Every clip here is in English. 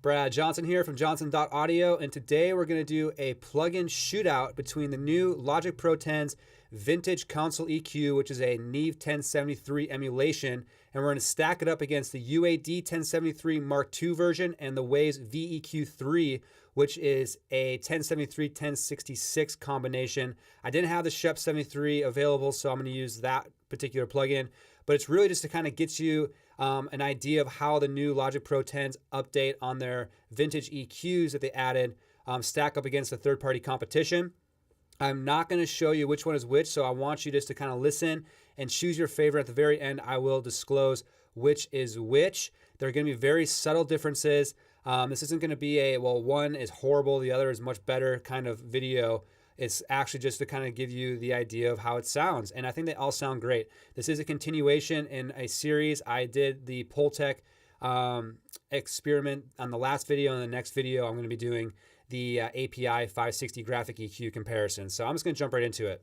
Brad Johnson here from johnson.audio, and today we're going to do a plug-in shootout between the new Logic Pro 10's vintage console EQ, which is a Neve 1073 emulation, and we're going to stack it up against the UAD 1073 Mark II version and the Waves V-eq3, which is a 1073-1066 combination. I didn't have the Shep 73 available, so I'm going to use that particular plugin, but it's really just to kind of get you an idea of how the new Logic Pro 10s update on their vintage EQs that they added stack up against the third-party competition. I'm not going to show you which one is which, so I want you just to kind of listen and choose your favorite. At the very end, I will disclose which is which. There are going to be very subtle differences. This isn't going to be a, well, one is horrible, the other is much better kind of video. It's actually just to kind of give you the idea of how it sounds. And I think they all sound great. This is a continuation in a series. I did the Pultec experiment on the last video. In the next video, I'm going to be doing the API 560 graphic EQ comparison. So I'm just going to jump right into it.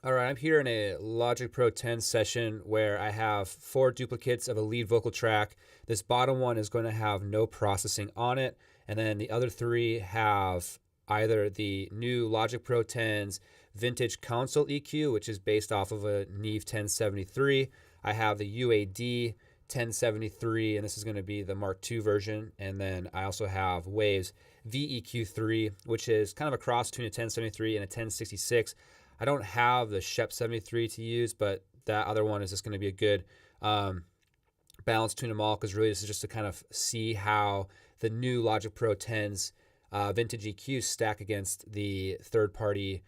All right, I'm here in a Logic Pro 10 session where I have 4 duplicates of a lead vocal track. This bottom one is going to have no processing on it. And then the other 3 have either the new Logic Pro 10's vintage console EQ, which is based off of a Neve 1073. I have the UAD 1073, and this is going to be the Mark II version. And then I also have Waves V-eq3, which is kind of a cross between a 1073 and a 1066. I don't have the Shep 73 to use, but that other one is just going to be a good balance between them all, because really this is just to kind of see how the new Logic Pro 10's vintage EQs stack against the third-party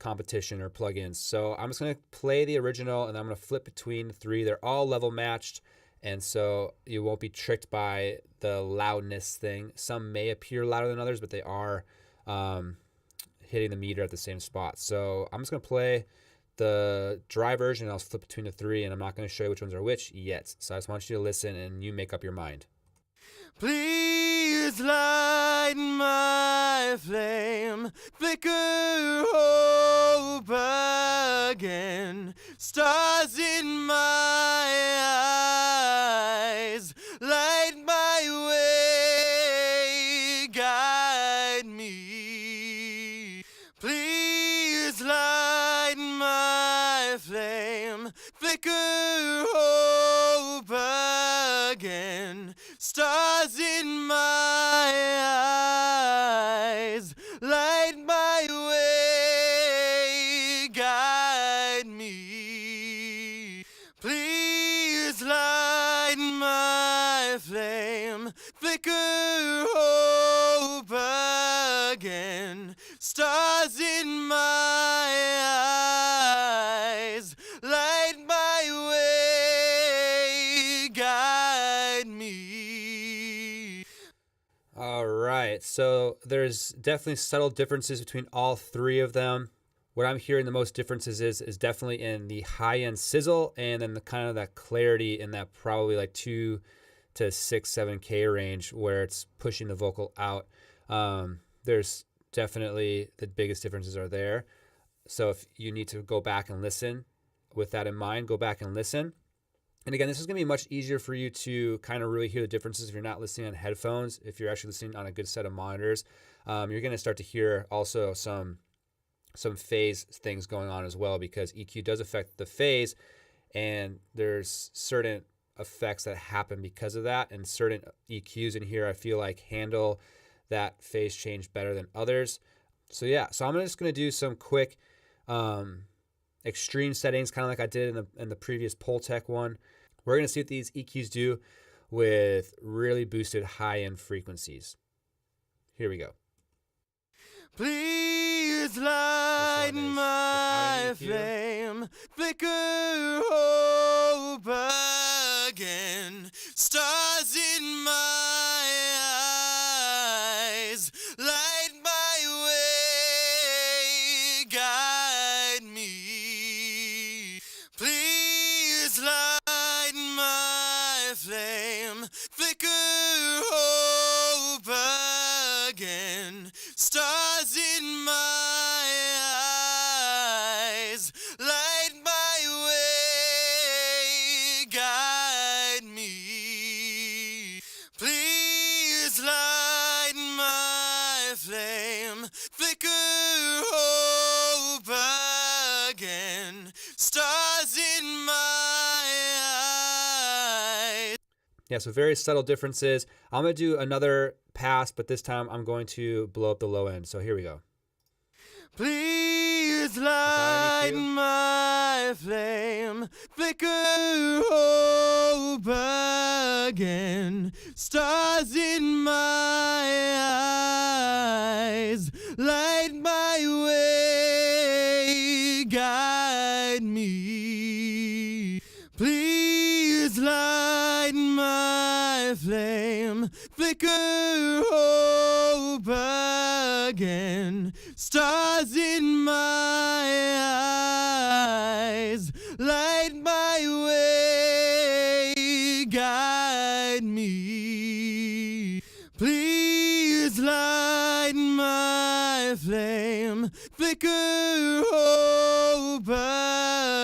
competition or plugins. So I'm just going to play the original, and I'm going to flip between the 3. They're all level matched, and so you won't be tricked by the loudness thing. Some may appear louder than others, but they are hitting the meter at the same spot. So I'm just going to play the dry version, and I'll flip between the 3, and I'm not going to show you which ones are which yet. So I just want you to listen, and you make up your mind. Please light my flame, flicker hope again, stars in my eyes, light my way, guide me. Please light my flame, flicker hope again, stars in my eyes, light my way, guide me. Please light my flame, flicker hope again, stars in my eyes, light my way, guide me. All right, so there's definitely subtle differences between all 3 of them. What I'm hearing the most differences is definitely in the high-end sizzle, and then the kind of that clarity in that probably like 2 to 6, 7K range where it's pushing the vocal out. There's definitely the biggest differences are there. So if you need to go back and listen with that in mind, go back and listen. And again, this is going to be much easier for you to kind of really hear the differences if you're not listening on headphones. If you're actually listening on a good set of monitors, you're going to start to hear also some phase things going on as well, because EQ does affect the phase, and there's certain effects that happen because of that, and certain EQs in here I feel like handle that phase change better than others. So yeah, so I'm just going to do some quick extreme settings, kind of like I did in the previous Pultec one. We're going to see what these EQs do with really boosted high-end frequencies. Here we go. Please light my flame, flicker hope again, stars in my eyes, light my way, guide me. Please light my flame, flicker hope again, stars in my eyes, light my way, guide me. Please light flame flicker hope again. Stars in my eyes. Yeah, so very subtle differences. I'm going to do another pass, but this time I'm going to blow up the low end. So here we go. Please light my flame, flicker hope again. Stars in my eyes, light my way, guide me. Please light my flame, flicker hope again. Stars in my eyes, light my way, guide me. Please light my flame, flicker hope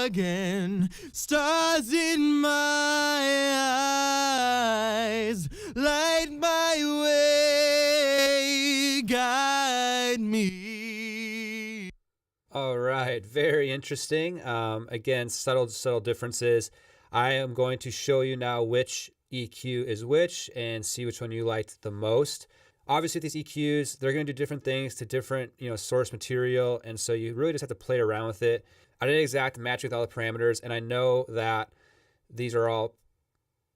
again. Stars in my eyes, light my way, guide me. All right, very interesting. Again, subtle differences. I am going to show you now which EQ is which and see which one you liked the most. Obviously, with these EQs, they're going to do different things to different, source material, and so you really just have to play around with it. I did an exact match with all the parameters, and I know that these are all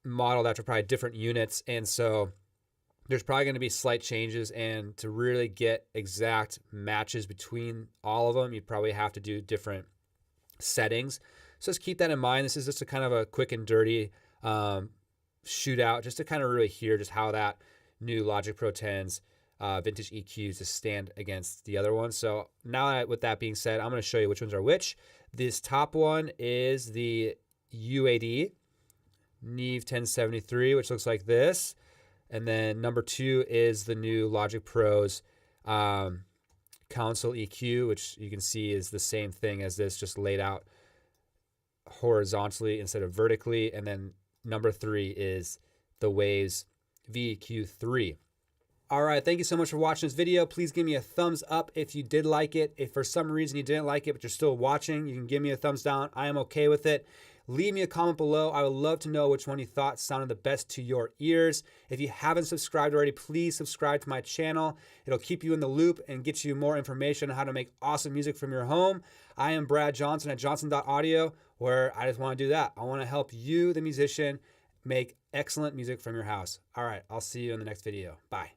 modeled after probably different units, and so there's probably going to be slight changes, and to really get exact matches between all of them, you'd probably have to do different settings. So just keep that in mind. This is just a kind of a quick and dirty shootout, just to kind of really hear just how that new Logic Pro 10's vintage EQs to stand against the other ones. So now with that being said, I'm going to show you which ones are which. This top one is the UAD Neve 1073, which looks like this. And then number 2 is the new Logic Pro's console EQ, which you can see is the same thing as this, just laid out horizontally instead of vertically. And then number 3 is the Waves V-eq3. All right, thank you so much for watching this video. Please give me a thumbs up if you did like it. If for some reason you didn't like it, but you're still watching, you can give me a thumbs down. I am okay with it. Leave me a comment below. I would love to know which one you thought sounded the best to your ears. If you haven't subscribed already, please subscribe to my channel. It'll keep you in the loop and get you more information on how to make awesome music from your home. I am Brad Johnson at johnson.audio, where I just want to do that. I want to help you, the musician, make excellent music from your house. All right, I'll see you in the next video. Bye.